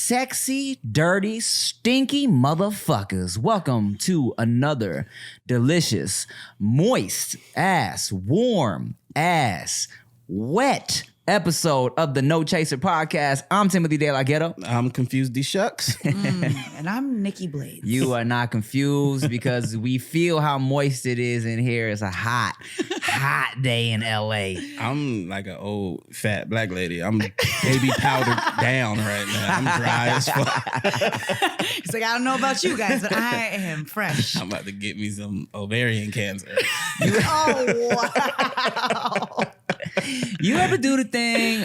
sexy, dirty, stinky motherfuckers. Welcome to another delicious, moist ass, warm ass, wet episode of the No Chaser podcast. I'm Timothy De La Ghetto. I'm Confused D Shucks. And I'm Nikki Blades. You are not confused because we feel how moist it is in here. It's a hot day in LA. I'm like an old fat black lady. I'm baby powdered down right now. I'm dry as fuck. He's like, I don't know about you guys, but I am fresh. I'm about to get me some ovarian cancer. Oh, wow. You ever do the thing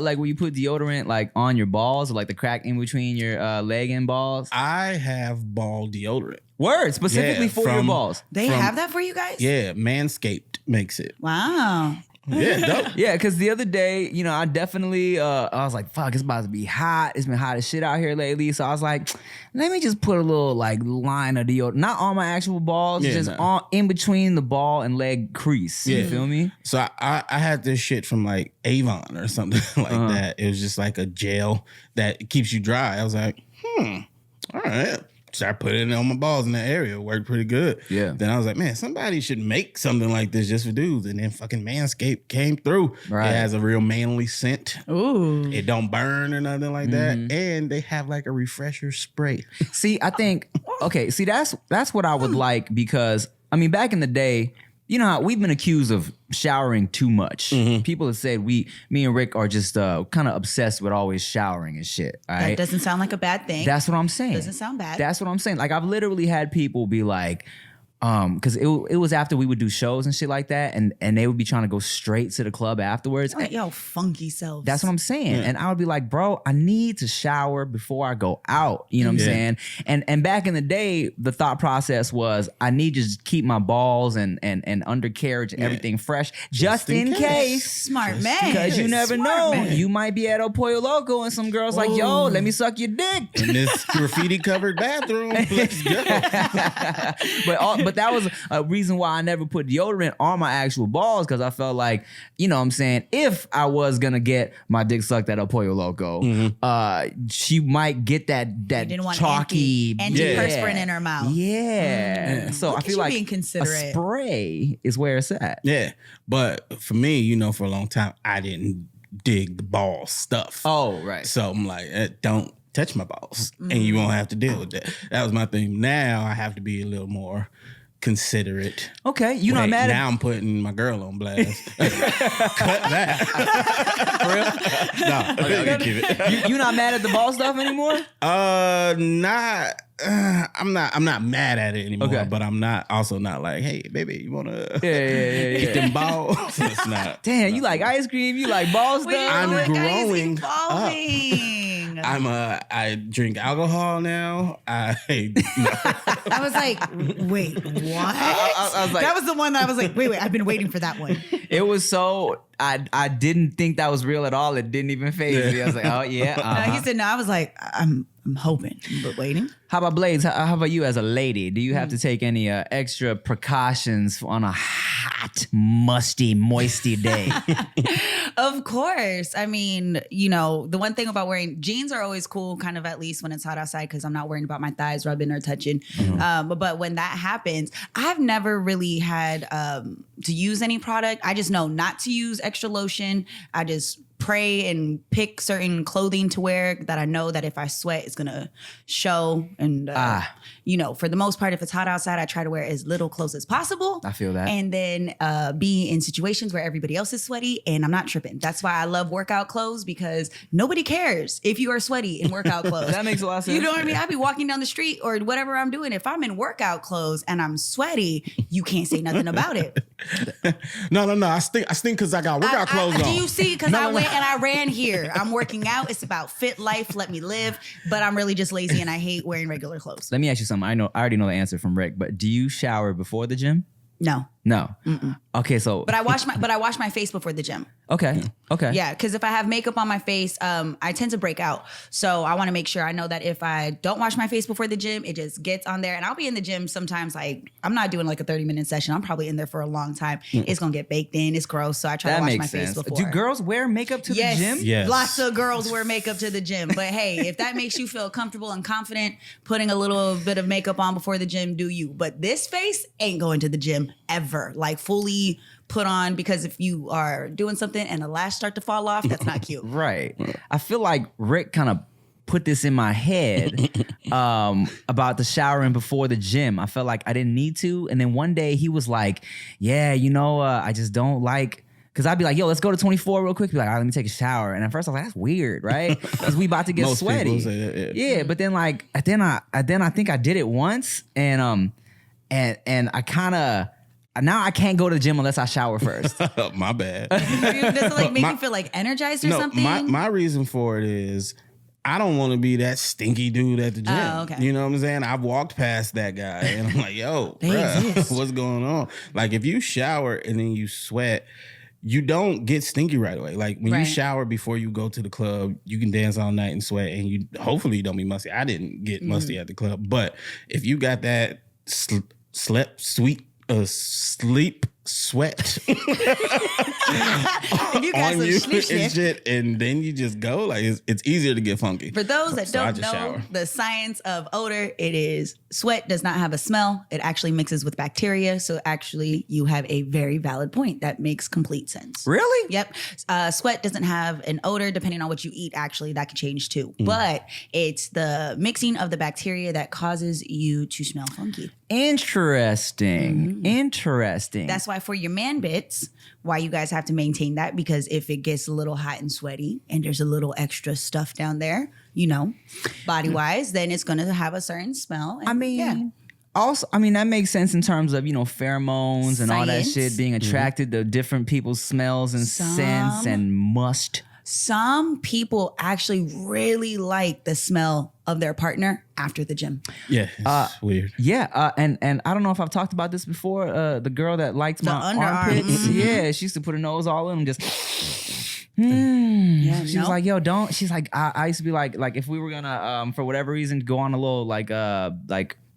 like where you put deodorant like on your balls or like the crack in between your leg and balls? I have ball deodorant. Word, specifically for your balls. They have that for you guys? Yeah, Manscaped makes it. Wow. Yeah, dope. Yeah, because the other day, you know, I definitely, I was like, fuck, it's about to be hot. It's been hot as shit out here lately. So I was like, let me just put a little like line of deodorant, not on my actual balls, just on in between the ball and leg crease. Yeah. You feel me? So I had this shit from like Avon or something like that. It was just like a gel that keeps you dry. I was like, all right. Start putting it on my balls in that area. It worked pretty good. Yeah. Then I was like, man, somebody should make something like this just for dudes. And then fucking Manscaped came through. Right. It has a real manly scent. Ooh. It don't burn or nothing like that. And they have like a refresher spray. See, I think, okay, see, that's what I would like because, I mean, back in the day, you know how we've been accused of showering too much. People have said me and Rick are just kind of obsessed with always showering and shit. All right? That doesn't sound like a bad thing. That's what I'm saying. Doesn't sound bad. That's what I'm saying. Like I've literally had people be like, because it was after we would do shows and shit like that, and they would be trying to go straight to the club afterwards. Like, yo, funky selves. That's what I'm saying. Yeah. And I would be like, bro, I need to shower before I go out. You know what I'm saying? And back in the day, the thought process was I need to just keep my balls and undercarriage and everything fresh just in case. Smart man. Because you never know. Man. You might be at El Pollo Loco and some girl's like, yo, let me suck your dick. In this graffiti covered bathroom. Let's go. But that was a reason why I never put deodorant on my actual balls because I felt like, you know what I'm saying, if I was going to get my dick sucked at El Pollo Loco, she might get that chalky antiperspirant in her mouth. Yeah. So Look I feel like being considerate. A spray is where it's at. Yeah. But for me, you know, for a long time, I didn't dig the ball stuff. Oh, right. So I'm like, don't touch my balls and you won't have to deal with that. That was my thing. Now I have to be a little more considerate. Okay, you not mad now I'm putting my girl on blast. Cut that. For real? No, okay. Keep it. You not mad at the ball stuff anymore? Not. I'm not mad at it anymore, but I'm also not like, hey, baby, you wanna eat them balls? It's not. Damn, you like ice cream? You like ball stuff? I'm growing up. I drink alcohol now. I was like, wait, what? I was like, that was the one that I was like, wait, I've been waiting for that one. It was so I didn't think that was real at all. It didn't even faze me. I was like, oh yeah. He said no. I was like, I'm hoping, but waiting. How about Blades? How about you as a lady? Do you have to take any extra precautions on a hot, musty, moisty day? Of course. I mean, you know, the one thing about wearing jeans are always cool, kind of at least when it's hot outside, because I'm not worrying about my thighs rubbing or touching. But when that happens, I've never really had to use any product. I just know not to use extra lotion. I just pray and pick certain clothing to wear that I know that if I sweat, it's gonna show. And you know, for the most part, if it's hot outside, I try to wear as little clothes as possible. I feel that. And then be in situations where everybody else is sweaty and I'm not tripping. That's why I love workout clothes, because nobody cares if you are sweaty in workout clothes. That makes a lot of sense. You know what I mean? I be walking down the street or whatever I'm doing. If I'm in workout clothes and I'm sweaty, you can't say nothing about it. No. I stink because I got workout clothes on. Do you see? Because I went and I ran here. I'm working out. It's about fit life. Let me live. But I'm really just lazy and I hate wearing regular clothes. Let me ask you something. I already know the answer from Rick, but do you shower before the gym? No. No. Okay, so But I wash my face before the gym. okay. Yeah, because if I have makeup on my face, I tend to break out. So I want to make sure I know that if I don't wash my face before the gym, it just gets on there. And I'll be in the gym sometimes, like, I'm not doing like a 30-minute session. I'm probably in there for a long time. It's going to get baked in. It's gross. So I try to wash my face before. Do girls wear makeup to the gym? Yes. Lots of girls wear makeup to the gym. But hey, if that makes you feel comfortable and confident, putting a little bit of makeup on before the gym, do you. But this face ain't going to the gym ever. Like fully put on, because if you are doing something and the lash start to fall off, that's not cute. Right. I feel like Rick kind of put this in my head about the showering before the gym. I felt like I didn't need to. And then one day he was like, yeah, I just don't like, because I'd be like, yo, let's go to 24 real quick. Be like, all right, let me take a shower. And at first I was like, that's weird, right? Because we about to get Most sweaty. people say that, yeah, but then like, then I think I did it once, and I kind of, now I can't go to the gym unless I shower first. My bad. Does it like make you feel like energized or something? My reason for it is I don't want to be that stinky dude at the gym. Oh, okay. You know what I'm saying? I've walked past that guy and I'm like, yo, They bruh, exist. what's going on? Like if you shower and then you sweat, you don't get stinky right away. Like when you Right. shower before you go to the club, you can dance all night and sweat, and you hopefully you don't be musty. I didn't get musty at the club, but if you got that sleep sweat If you got on some you schliff and schliff. shit, and then you just go, like it's easier to get funky. For those that So I don't just know shower. the science of odor, it is sweat does not have a smell. It actually mixes with bacteria. So actually you have a very valid point. That makes complete sense. Really? Yep. Sweat doesn't have an odor. Depending on what you eat, actually, that can change too. But it's the mixing of the bacteria that causes you to smell funky. Interesting. That's why for your man bits, why you guys have to maintain that, because if it gets a little hot and sweaty and there's a little extra stuff down there, body wise, then it's going to have a certain smell. And I mean, yeah. also, that makes sense in terms of, pheromones and all that Science. shit, being attracted to different people's smells and scents and must. Some people actually really like the smell of their partner after the gym. Yeah, it's weird. Yeah, and I don't know if I've talked about this before. The girl that liked my underarm. armpits, yeah, she used to put her nose all in them, just. She was nope. like, yo, don't. She's like, I used to be like if we were gonna for whatever reason go on a little like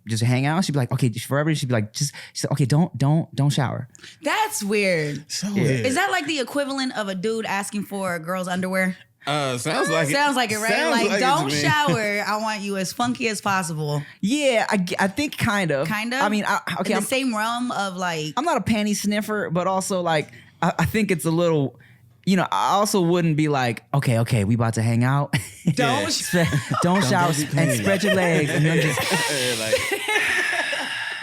just hang out, she'd be like, okay, forever. She'd be like, she said, okay, don't shower. That's weird. So weird. Is that like the equivalent of a dude asking for a girl's underwear? Sounds like it. Sounds like it, right? Sounds Like, it don't to me. shower. I want you as funky as possible. Yeah, I think kind of. Kind of? I mean, okay, In the same realm of like... I'm not a panty sniffer, but also like I think it's a little. I also wouldn't be like, okay, we about to hang out. Don't don't shower be and panty. spread your legs and then just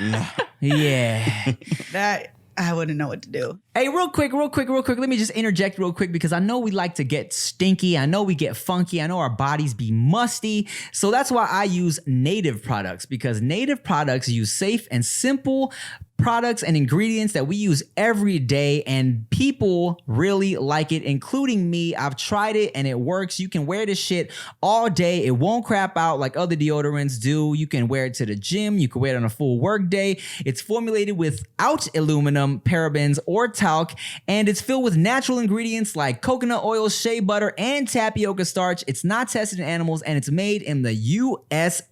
No. yeah. That... I wouldn't know what to do. Hey, real quick. Let me just interject real quick, because I know we like to get stinky. I know we get funky. I know our bodies be musty. So that's why I use Native products, because Native products use safe and simple products and ingredients that we use every day, and people really like it, including me. I've tried it and it works. You can wear this shit all day. It won't crap out like other deodorants do. You can wear it to the gym. You can wear it on a full work day. It's formulated without aluminum, parabens, or talc, and it's filled with natural ingredients like coconut oil, shea butter, and tapioca starch. It's not tested in animals, and it's made in the USA.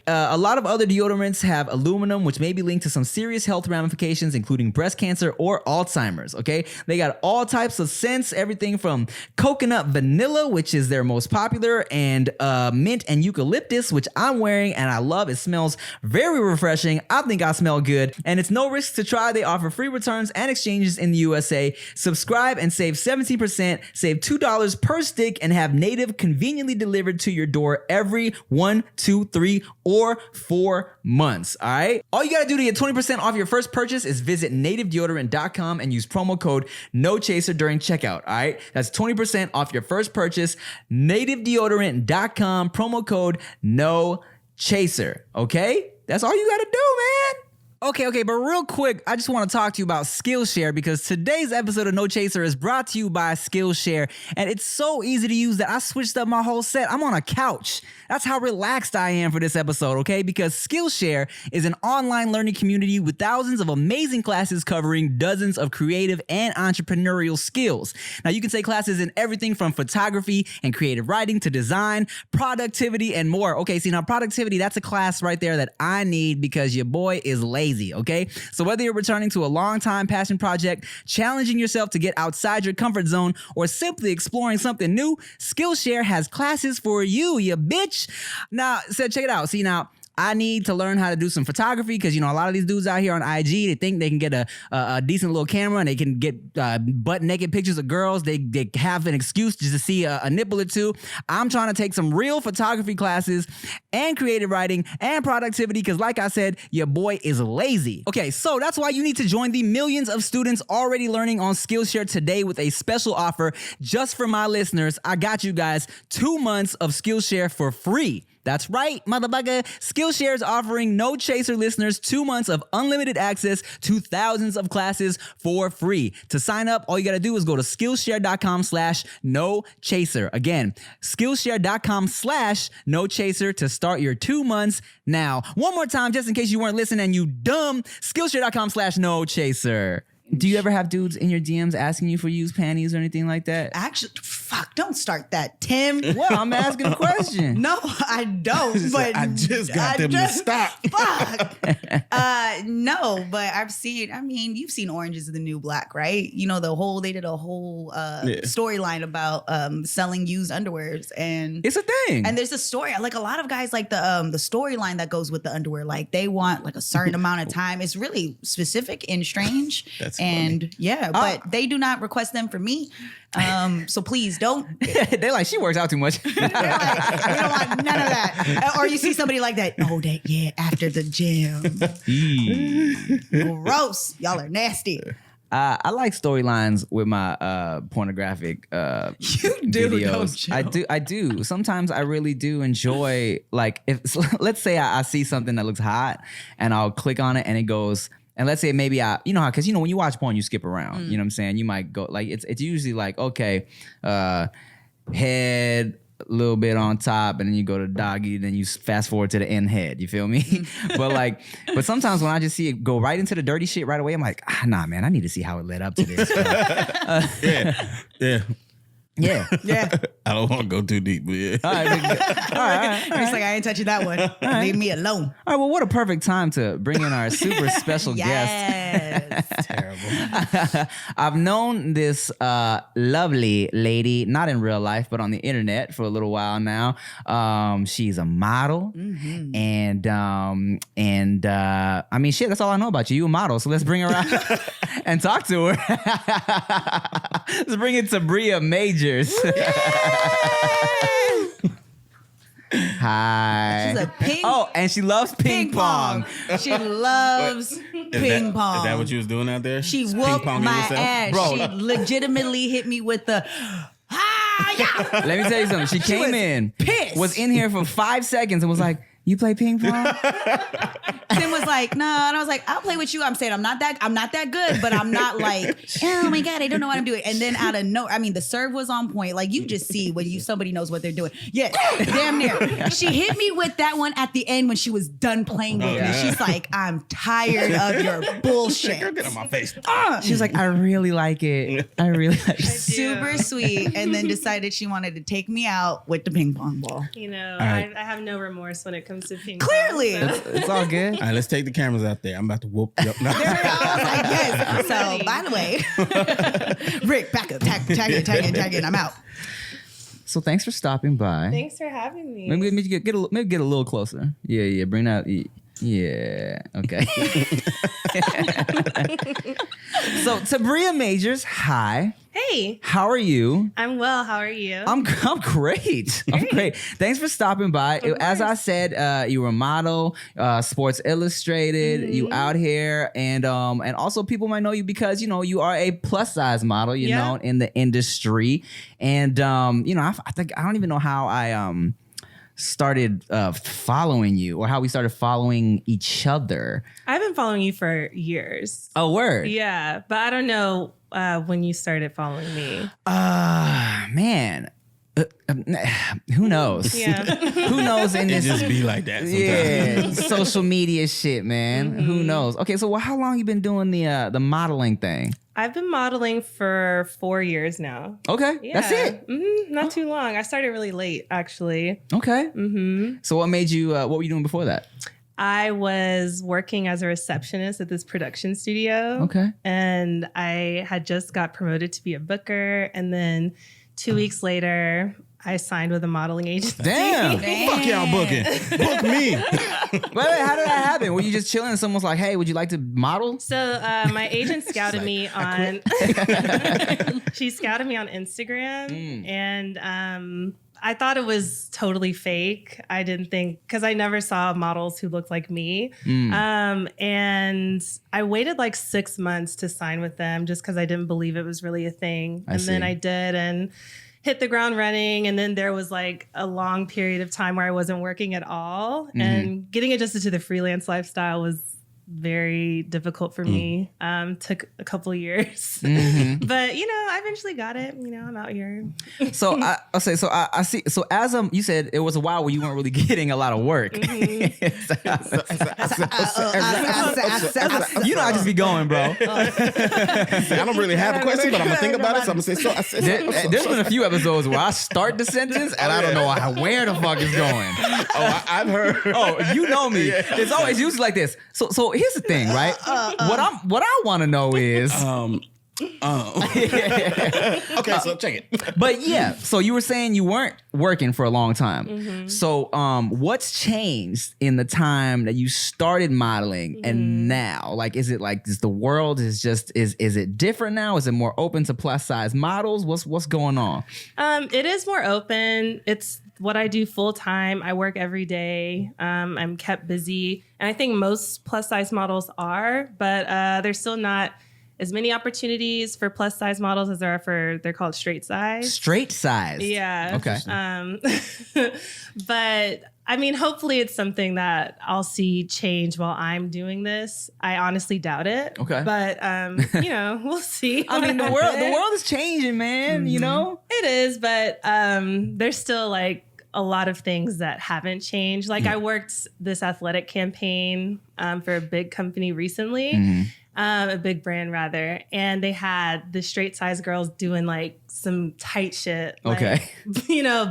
A lot of other deodorants have aluminum, which may be linked to some serious health ramifications, including breast cancer or Alzheimer's, okay? They got all types of scents, everything from coconut vanilla, which is their most popular, and mint and eucalyptus, which I'm wearing and I love. It smells very refreshing. I think I smell good, and it's no risk to try. They offer free returns and exchanges in the USA. Subscribe and save 17%, save $2 per stick, and have Native conveniently delivered to your door every 1, 2, 3, or 4 months. All right. All you got to do to get 20% off your first purchase is visit nativedeodorant.com and use promo code NOCHASER during checkout. All right. That's 20% off your first purchase. Nativedeodorant.com, promo code NOCHASER. Okay. That's all you got to do, man. Okay, but real quick, I just want to talk to you about Skillshare because today's episode of No Chaser is brought to you by Skillshare, and it's so easy to use that I switched up my whole set. I'm on a couch. That's how relaxed I am for this episode, okay? Because Skillshare is an online learning community with thousands of amazing classes covering dozens of creative and entrepreneurial skills. Now, you can take classes in everything from photography and creative writing to design, productivity, and more. Okay, see, now productivity, that's a class right there that I need because your boy is lazy. Okay, so whether you're returning to a long-time passion project, challenging yourself to get outside your comfort zone, or simply exploring something new, Skillshare has classes for you, you bitch. Now, so check it out. See, now, I need to learn how to do some photography because, you know, a lot of these dudes out here on IG, they think they can get a decent little camera and they can get butt naked pictures of girls. They have an excuse just to see a nipple or two. I'm trying to take some real photography classes and creative writing and productivity because, like I said, your boy is lazy. Okay, so that's why you need to join the millions of students already learning on Skillshare today with a special offer just for my listeners. I got you guys 2 months of Skillshare for free. That's right, motherfucker. Skillshare is offering No Chaser listeners 2 months of unlimited access to thousands of classes for free. To sign up, all you got to do is go to Skillshare.com/NoChaser. Again, Skillshare.com/NoChaser to start your 2 months now. One more time, just in case you weren't listening and you dumb, Skillshare.com/NoChaser. Do you ever have dudes in your DMs asking you for used panties or anything like that? Actually, fuck, don't start that, Tim. Well, I'm asking a question. No, I don't. But I just got them to stop. Fuck. No, but I've seen. I mean, you've seen Orange Is the New Black, right? You know they did a whole storyline about selling used underwears, and It's a thing. And there's a story. Like a lot of guys like the storyline that goes with the underwear. Like they want like a certain amount of time. It's really specific and strange. That's and funny. yeah, but they do not request them for me. So please don't. They're like, she works out too much. They're like, we don't want none of that. Or you see somebody like that. Oh, after the gym. Gross. Y'all are nasty. I like storylines with my pornographic You do, videos. don't you? I do. Sometimes I really do enjoy, like, if let's say I see something that looks hot and I'll click on it and it goes. And let's say maybe because when you watch porn, you skip around. You know what I'm saying? You might go like it's usually like, okay, head a little bit on top, and then you go to doggy, then you fast forward to the end head. You feel me? but sometimes when I just see it go right into the dirty shit right away, I'm like, nah, man, I need to see how it led up to this. Yeah. Yeah. I don't want to go too deep, but yeah. All right. He's like, I ain't touching that one. Leave me alone. All right, well, what a perfect time to bring in our super special guest. Yes. Terrible. I've known this lovely lady, not in real life, but on the internet for a little while now. She's a model, and I mean, shit, that's all I know about you. You a model, so let's bring her out and talk to her. Let's bring in Tabria Majors. Hi. She's a ping. Oh, and she loves ping pong. She loves ping pong. Is that what you was doing out there? She Just whooped ping-ponging my yourself? ass. Bro. She legitimately hit me with the yeah. Let me tell you something. She came was in, pissed. was in here for 5 seconds and was like, you play ping pong? Tim was like, no, and I was like, I'll play with you. I'm saying I'm not that good, but I'm not like, oh my God, I don't know what I'm doing. And then out of the serve was on point. Like you just see when somebody knows what they're doing. Yes, damn near. She hit me with that one at the end when she was done playing with me. She's like, I'm tired of your bullshit. Girl, get on my face. She was like, I really like it. I really like it. Super sweet. And then decided she wanted to take me out with the ping pong ball. You know, right. I have no remorse when it comes to ping pong. Clearly. So. It's all good. All right, let's take the cameras out there. I'm about to whoop you up. No. There we go. I was like, yes. So, by the way, Rick, back up. Tag it. I'm out. So thanks for stopping by. Thanks for having me. Maybe get a little closer. Yeah. Bring that. Yeah. Okay. So Tabria Majors, hi. Hey, How are you? I'm well. How are you? I'm great. I'm great. Thanks for stopping by. As I said, you were a model, Sports Illustrated. You out here, and also people might know you because you are a plus size model. You know, in the industry, and I think I don't even know how I started following you, or how we started following each other. I've been following you for years. Oh, word. Yeah, but I don't know when you started following me. Man. Who knows? Yeah. Who knows in It this? just be like that sometimes. Yeah, social media shit, man. Who knows? Okay, so how long you been doing the modeling thing? I've been modeling for 4 years now. Okay, Yeah. that's it. Not too long. I started really late, actually. Okay. So what made you? What were you doing before that? I was working as a receptionist at this production studio. Okay. And I had just got promoted to be a booker. And then 2 weeks later, I signed with a modeling agency. Damn. Fuck y'all booking. Book me. Wait, how did that happen? Were you just chilling and someone's like, hey, would you like to model? So my agent scouted me on. She scouted me on Instagram, and I thought it was totally fake. I didn't think, because I never saw models who looked like me. And I waited like 6 months to sign with them just because I didn't believe it was really a thing. And then I did, and hit the ground running. And then there was like a long period of time where I wasn't working at all. And getting adjusted to the freelance lifestyle was very difficult for me. Took a couple years, but I eventually got it. I'm out here. So I see. So as you said, it was a while where you weren't really getting a lot of work. I just be going, bro. I don't really have a question, but I'm gonna think about it. So I'm gonna say There's been a few episodes where I start the sentence and I don't know where the fuck it's going. I've heard. Oh, you know me. It's always usually like this. So here's the thing, right? What I want to know is. Okay, so check it. But yeah, so you were saying you weren't working for a long time. So what's changed in the time that you started modeling and now? Like, is it like the world is it different now? Is it more open to plus size models? What's going on? It is more open. It's what I do full time. I work every day. I'm kept busy. And I think most plus size models are, but there's still not as many opportunities for plus size models as there are for, they're called straight size. Straight size. Yeah. Okay. But I mean, hopefully it's something that I'll see change while I'm doing this. I honestly doubt it. Okay. But we'll see. I mean, the world is changing, man, you know? It is, but there's still like a lot of things that haven't changed. Like I worked this athletic campaign for a big company recently. A big brand rather, and they had the straight size girls doing like some tight shit, like,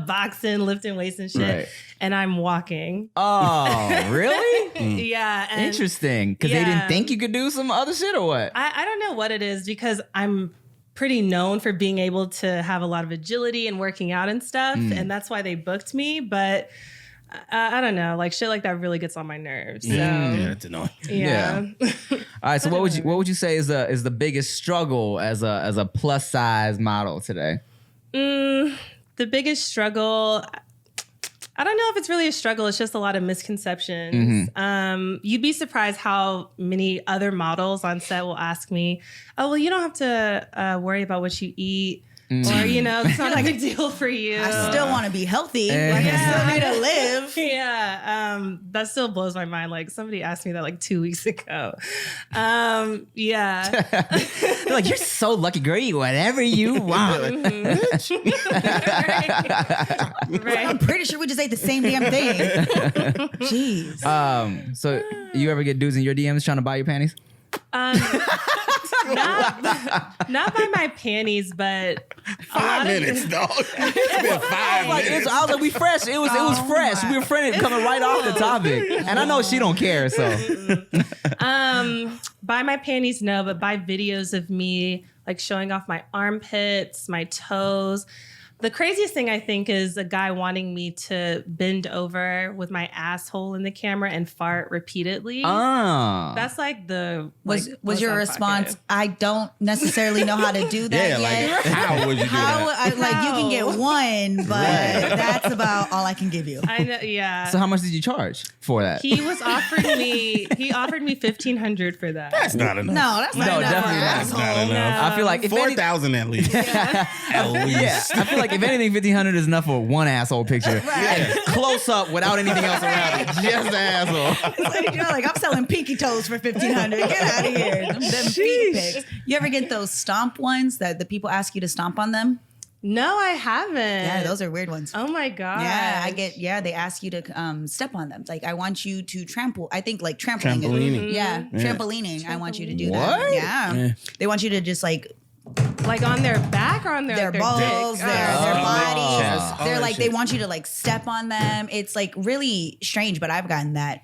boxing, lifting weights and shit, Right. and I'm walking. Oh, really? Yeah, and Interesting. Because they didn't think you could do some other shit or what? I don't know what it is, because I'm pretty known for being able to have a lot of agility and working out and stuff, and that's why they booked me, but I don't know, like shit like that really gets on my nerves. So Yeah, that's annoying. yeah. All right. So what would you say is the biggest struggle as a plus size model today? The biggest struggle, I don't know if it's really a struggle. It's just a lot of misconceptions. You'd be surprised how many other models on set will ask me, "Oh, well, you don't have to worry about what you eat." Or, it's not a big deal for you. I still want to be healthy. Like, I still need to live. Yeah. That still blows my mind. Like, somebody asked me that like 2 weeks ago. Yeah. They're like, you're so lucky, girl. You eat whatever you want. Right. I'm pretty sure we just ate the same damn thing. Jeez. So you ever get dudes in your DMs trying to buy your panties? Not by my panties, but 5 minutes, dog. It's been 5 minutes. I was like, we fresh. It was fresh. We were friendly coming right off the topic. And I know she don't care, so. By my panties, no, but by videos of me like showing off my armpits, my toes. The craziest thing I think is a guy wanting me to bend over with my asshole in the camera and fart repeatedly. That's like the Was most your out of response, pocket. I don't necessarily know how to do that Yeah, yet? like, how would you do that? You can get one, but that's about all I can give you. I know, yeah. So how much did you charge for that? He offered me $1,500 for that. That's not enough. No, that's not No, enough for definitely an not. That's asshole. not enough. I feel like if 4,000 at least. At least. Yeah, I feel like like, if anything, 1,500 is enough for one asshole picture. And close up without anything else around it. Just the asshole. It's like, you're like, I'm selling pinky toes for 1,500. Get out of here. Them feet pics. You ever get those stomp ones that the people ask you to stomp on them? No, I haven't. Yeah, those are weird ones. Oh my god. Yeah, they ask you to step on them. Like, I want you to trample. I think like trampolining. Yeah, trampolining. I want you to do that. What? Yeah. They want you to just like on their back or on their balls, dick? their bodies. Chest. They're All like, that they shit. want you to like step on them. It's like really strange, but I've gotten that.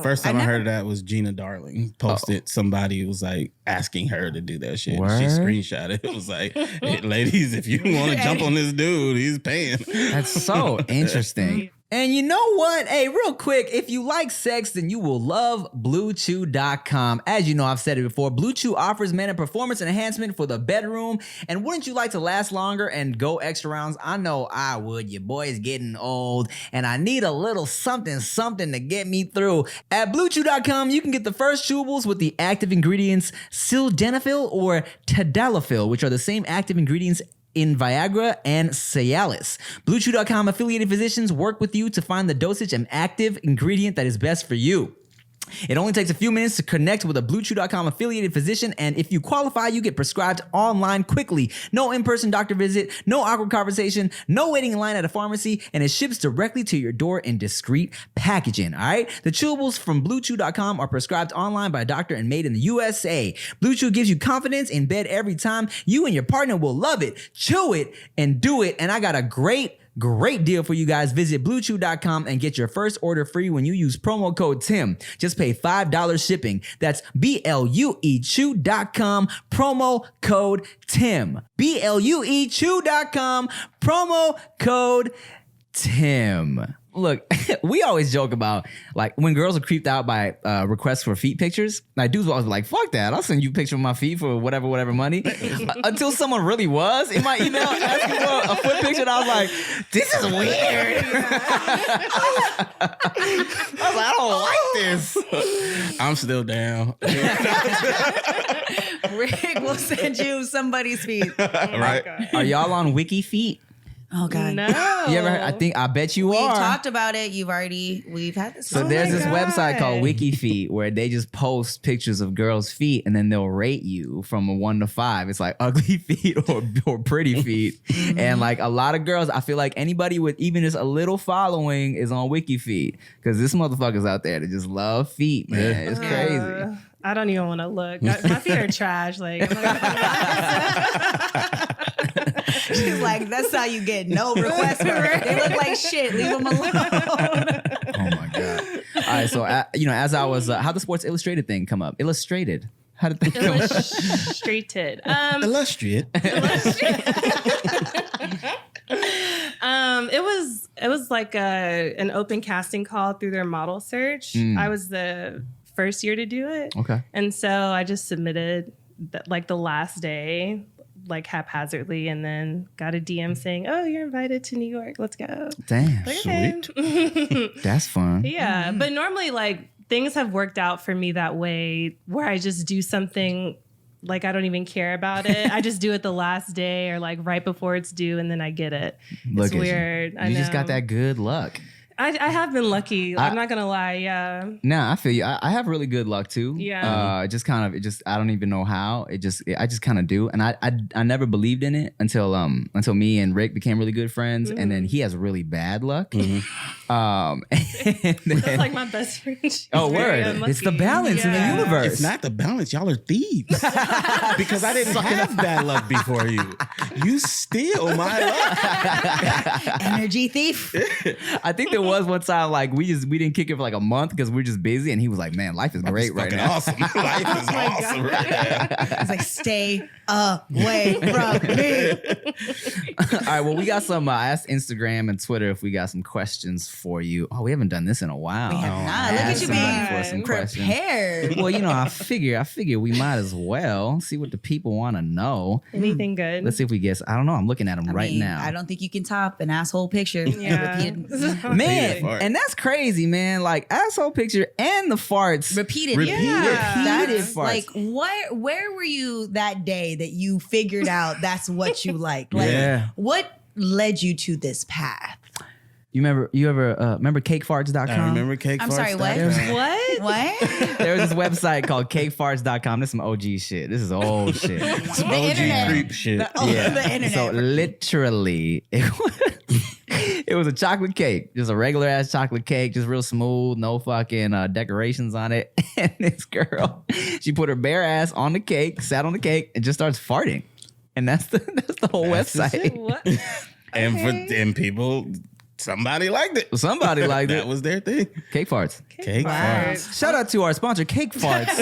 First time I never- heard of that was Gina Darling posted. Somebody was like asking her to do that shit. Word? She screenshot it. It was like, hey, ladies, if you want to jump on this dude, he's paying. That's so interesting. And you know what? Hey, real quick, if you like sex, then you will love BlueChew.com. As you know, I've said it before, Blue Chew offers men a performance enhancement for the bedroom. And wouldn't you like to last longer and go extra rounds? I know I would. Your boy's getting old, and I need a little something to get me through. At BlueChew.com, you can get the first chewables with the active ingredients sildenafil or tadalafil, which are the same active ingredients in Viagra and Cialis. BlueChew.com affiliated physicians work with you to find the dosage and active ingredient that is best for you. It only takes a few minutes to connect with a BlueChew.com affiliated physician, and if you qualify, you get prescribed online quickly. No in-person doctor visit, no awkward conversation, no waiting in line at a pharmacy, and it ships directly to your door in discreet packaging, all right? The chewables from BlueChew.com are prescribed online by a doctor and made in the USA. Blue Chew gives you confidence in bed every time. You and your partner will love it. Chew it and do it, and I got a great deal for you guys. Visit BlueChew.com and get your first order free when you use promo code TIM. Just pay $5 shipping. That's BLUEChew.com, promo code TIM. BLUEChew.com, promo code TIM. Look, we always joke about like when girls are creeped out by requests for feet pictures. Like dudes were always like, "Fuck that! I'll send you a picture of my feet for whatever money." Until someone really was in my email asking for a foot picture, and I was like, "This is weird." I was like, "I don't like this." I'm still down. Rick will send you somebody's feet. Right? Are y'all on Wiki Feet? Oh God. No. You ever? I bet you We've are. talked about it. We've had this. So Oh there's my this website called God. Wiki Feet where they just post pictures of girls' feet and then they'll rate you from a 1 to 5. It's like ugly feet or pretty feet. And like a lot of girls, I feel like anybody with even just a little following is on Wiki Feet because this motherfuckers out there that just love feet, man. It's crazy. I don't even want to look. My feet are trash. Like, I'm not She's like, that's how you get no requests for it. They look like shit. Leave them alone. Oh my God. All right. So, as I was, how'd the Sports Illustrated thing come up? Illustrated. How did that come up? illustrated. Illustriate. It was like an open casting call through their model search. I was the first year to do it. Okay. And so I just submitted like the last day, like haphazardly, and then got a DM saying, "Oh, you're invited to New York. Let's go." Damn. Like, okay. That's fun. Yeah. But normally like things have worked out for me that way where I just do something like I don't even care about it. I just do it the last day or like right before it's due and then I get it. Look It's at weird. You just got that good luck. I have been lucky. I'm not gonna lie. Yeah. Nah, I feel you. I have really good luck too. Yeah. I don't even know how. I just kind of do. And I never believed in it until me and Rick became really good friends. And then he has really bad luck. And That's then, like my best friend. She's oh, very word. unlucky. It's the balance in the Yeah. universe. It's not the balance. Y'all are thieves. Because I didn't have bad luck before you. You steal my luck. Energy thief. I think there was one time like we didn't kick it for like a month because we're just busy. And he was like, man, life is great right Fucking now. awesome. Life is awesome right now. It's like, stay away from me. All right, well, we got some. I asked Instagram and Twitter if we got some questions for you. Oh, we haven't done this in a while. We have I not. Look at asked you somebody being for some questions. prepared. Well, I figure we might as well see what the people want to know. Anything good? Let's see if we guess. I don't know. I'm looking at them right now. I don't think you can top an asshole picture. Yeah. Man, fart. and that's crazy, man. Like asshole picture and the farts. Repeated. Repeated That's farts. like, where were you that day that you figured out that's what you like? Like, Yeah. what led you to this path? You remember cakefarts.com? I remember cake. I'm sorry, what? What? What? There was this website called cakefarts.com. This is some OG shit. This is old shit. The OG internet. creep shit. The internet. So literally, it was a chocolate cake, just a regular ass chocolate cake, just real smooth, no fucking decorations on it. And this girl, she put her bare ass on the cake, sat on the cake, and just starts farting. And that's the whole That's the website. shit. What? And people, somebody liked it. Somebody liked That it. was their thing. Cake farts. Cake farts. Shout out to our sponsor, Cake Farts.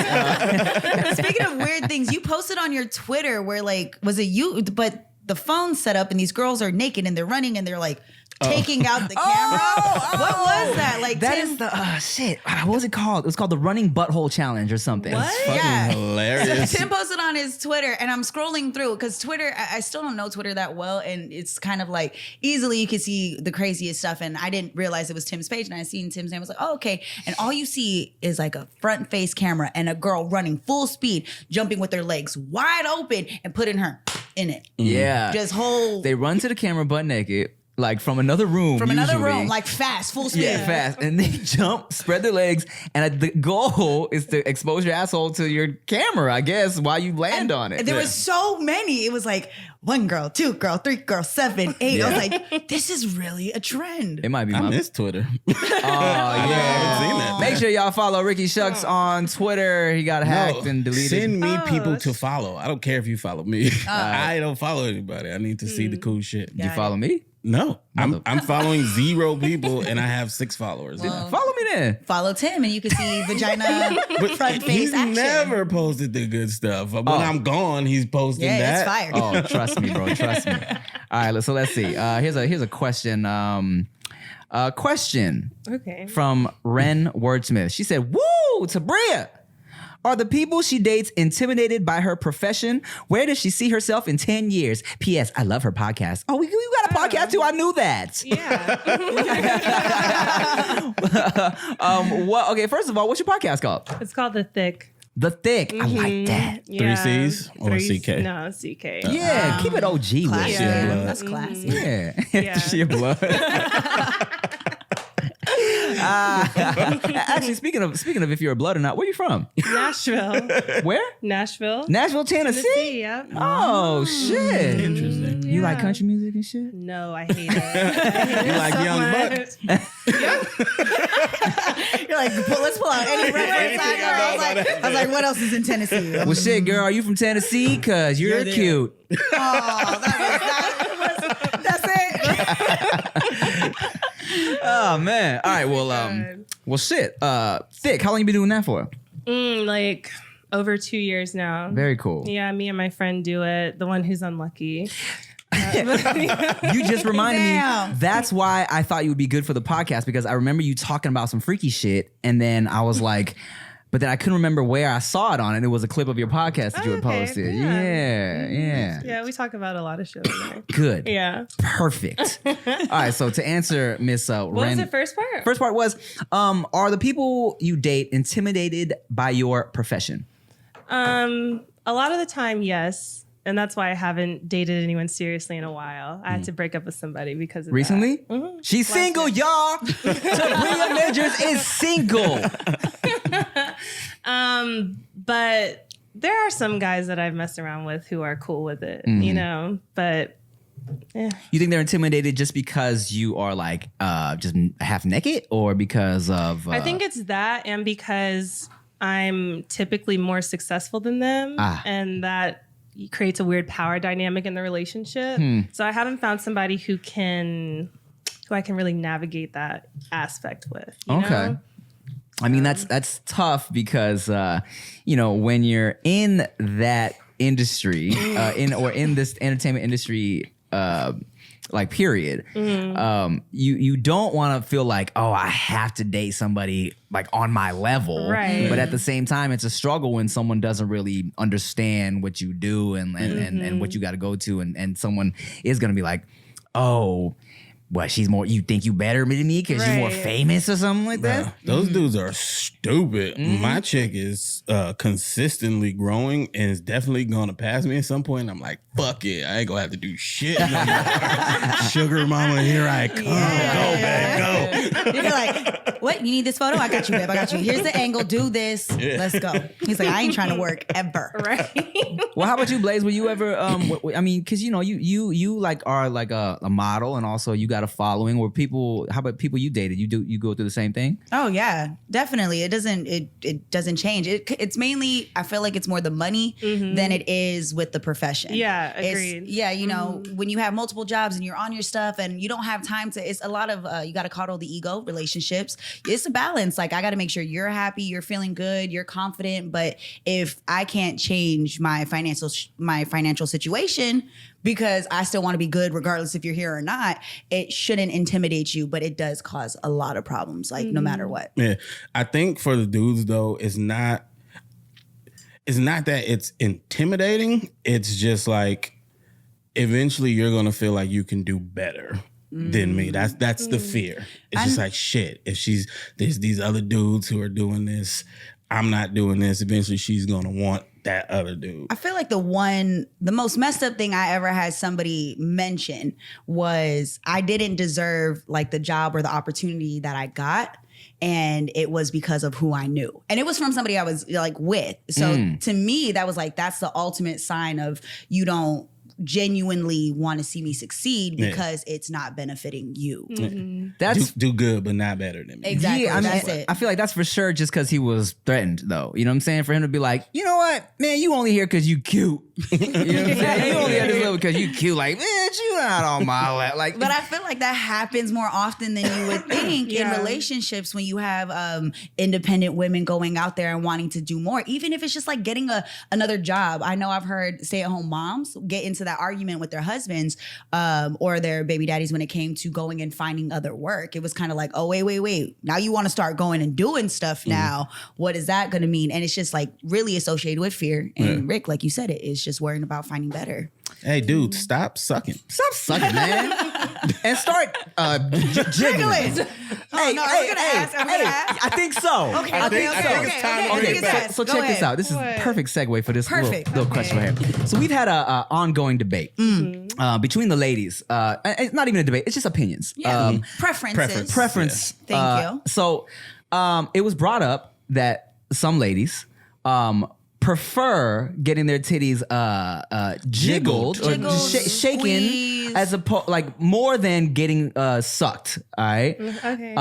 Speaking of weird things, you posted on your Twitter where like, was it you? But the phone's set up and these girls are naked and they're running and they're like taking out the camera. What was that? Like That Tim, is the shit. What was it called? It was called the Running Butthole Challenge or something. What? Fucking Yeah. hilarious. Tim posted on his Twitter, and I'm scrolling through because Twitter, I still don't know Twitter that well, and it's kind of like easily you can see the craziest stuff. And I didn't realize it was Tim's page, and I seen Tim's name. I was like, oh, okay. And all you see is like a front face camera and a girl running full speed, jumping with her legs wide open, and putting her in it. Yeah. Just whole They run to the camera butt naked, like from another room. from another usually. room, like fast, full speed. Yeah, fast. And they jump, spread their legs, and the goal is to expose your asshole to your camera, I guess, while you land on it. And there was so many. It was like 1 girl, 2 girl, 3 girl, 7, 8. I was like, this is really a trend. It might be I my miss Twitter. Oh, I yeah. haven't seen that. Make sure y'all follow Ricky Shucks on Twitter. He got hacked and deleted. Send me Oh, people to that's- follow. I don't care if you follow me. I don't follow anybody. I need to see the cool shit. Did you follow me? No, I'm following 0 people and I have 6 followers. Follow me then. Follow Tim and you can see vagina front face He's action. never posted the good stuff. When I'm gone, he's posting Yeah, that. it's fire. Oh, trust me, bro. Trust me. All right, so let's see. Here's a question. Question Okay. from Ren Wordsmith. She said, "Woo, Tabria. Are the people she dates intimidated by her profession? Where does she see herself in 10 years? P.S. I love her podcast." Oh, you got a podcast too? I knew that. Yeah. Okay, first of all, what's your podcast called? It's called The Thick. The Thick. I like that. Yeah. 3 C's or CK? No, CK. Yeah, keep it OG with Classy. it. Yeah. blood. That's classy. Yeah. Yeah. She a blood. Actually, speaking of if you're a blood or not, where you from? Nashville. Where? Nashville. Nashville, Tennessee. Tennessee, yep. Oh shit! Interesting. You like Yeah. country music and shit? No, I hate it. I hate You it like so Young Buck? much. You're like, let's pull out any reference. I was like, what else is in Tennessee? Well, shit, girl, are you from Tennessee? Cause you're there. cute. Oh, that's it. Oh man! All right, well, shit. Thick. How long you been doing that for? Like over 2 years now. Very cool. Yeah, me and my friend do it. The one who's unlucky. You just reminded Damn. me. That's why I thought you would be good for the podcast, because I remember you talking about some freaky shit, and then I was like, but then I couldn't remember where I saw it on, and it was a clip of your podcast that you had Okay, posted. yeah. Yeah. Yeah, we talk about a lot of shit on there. Good. Yeah. Perfect. All right. So to answer Miss What Ren, was the first part? first part was, are the people you date intimidated by your profession? A lot of the time, yes. And that's why I haven't dated anyone seriously in a while. I had to break up with somebody because of Recently? that. Mhm. She's single, y'all. Tabria Majors is single. But there are some guys that I've messed around with who are cool with it, you know, but You think they're intimidated just because you are like just half naked, or because of? I think it's that, and because I'm typically more successful than them, and that creates a weird power dynamic in the relationship. So I haven't found somebody who I can really navigate that aspect with. You know? I mean, that's tough because when you're in that industry, in this entertainment industry, like period, you don't want to feel like, oh, I have to date somebody like on my level, Right. But at the same time, it's a struggle when someone doesn't really understand what you do and what you got to go to, and someone is gonna be like, oh, what, she's more, you think you better than me because you're more Right. famous or something like that? Those dudes are stupid. My chick is consistently growing and is definitely gonna pass me at some point. I'm like, fuck it, I ain't gonna have to do shit no more. Sugar mama, here I come. Go, babe, go. You're like, what? You need this photo? I got you, babe. I got you. Here's the angle. Do this. Let's go. He's like, I ain't trying to work ever. Right. Well, how about you, Blaze? Were you ever? I mean, because you like are like a model, and also you got a following. Where people? How about people you dated? You go through the same thing? Oh yeah, definitely. It doesn't change. It's mainly, I feel like it's more the money than it is with the profession. Yeah, agreed. You know, when you have multiple jobs and you're on your stuff and you don't have time to, it's a lot of, you got to coddle the ego, relationships. It's a balance. Like I got to make sure you're happy, you're feeling good, you're confident. But if I can't change my financial situation because I still want to be good regardless if you're here or not, it shouldn't intimidate you, but it does cause a lot of problems, like no matter what. Yeah, I think for the dudes though, it's not that it's intimidating. It's just like eventually you're gonna feel like you can do better than me. That's the fear. It's just like shit. If there's these other dudes who are doing this, I'm not doing this. Eventually she's gonna want that other dude. I feel like the most messed up thing I ever had somebody mention was I didn't deserve like the job or the opportunity that I got. And it was because of who I knew. And it was from somebody I was like with. So to me, that was like, that's the ultimate sign of you don't genuinely want to see me succeed because it's not benefiting you. That's do good, but not better than me. Exactly. Yeah, I mean, that's it. I feel like that's for sure just because he was threatened, though. You know what I'm saying? For him to be like, you know what, man, you only here because you cute. You know what I'm saying? You only at this level because you cute. Like, bitch, you not on my lap. Like, But I feel like that happens more often than you would think in relationships when you have independent women going out there and wanting to do more, even if it's just like getting another job. I know I've heard stay-at-home moms get into that argument with their husbands or their baby daddies when it came to going and finding other work. It was kind of like, oh, wait. Now you want to start going and doing stuff now. What is that going to mean? And it's just like really associated with fear. And Rick, like you said, it's just worrying about finding better. Hey, dude, stop sucking. stop sucking, man. And start jiggling. Oh, no, are we gonna ask? Are we gonna ask? I think so. Okay, I think it's time to Okay, get back. so Go check this ahead. out. This is What? perfect segue for this Perfect. little question right here. So we've had a ongoing debate between the ladies. It's not even a debate. It's just opinions. Yeah. Preferences. Preference. Thank you. So it was brought up that some ladies prefer getting their titties jiggled or Jiggled, shaken squeezed. as like more than getting sucked. All right. Okay.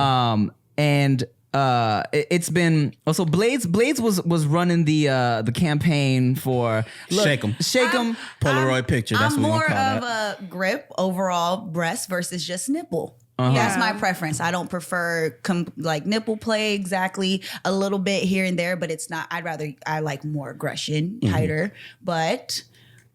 And it's been also Blades was running the campaign for Shake 'em. Polaroid picture. That's I'm what we more call of that. a grip overall breast versus just nipple. Uh-huh. That's Yeah. my preference. I don't prefer like nipple play exactly, a little bit here and there, but it's not. I like more aggression, tighter. But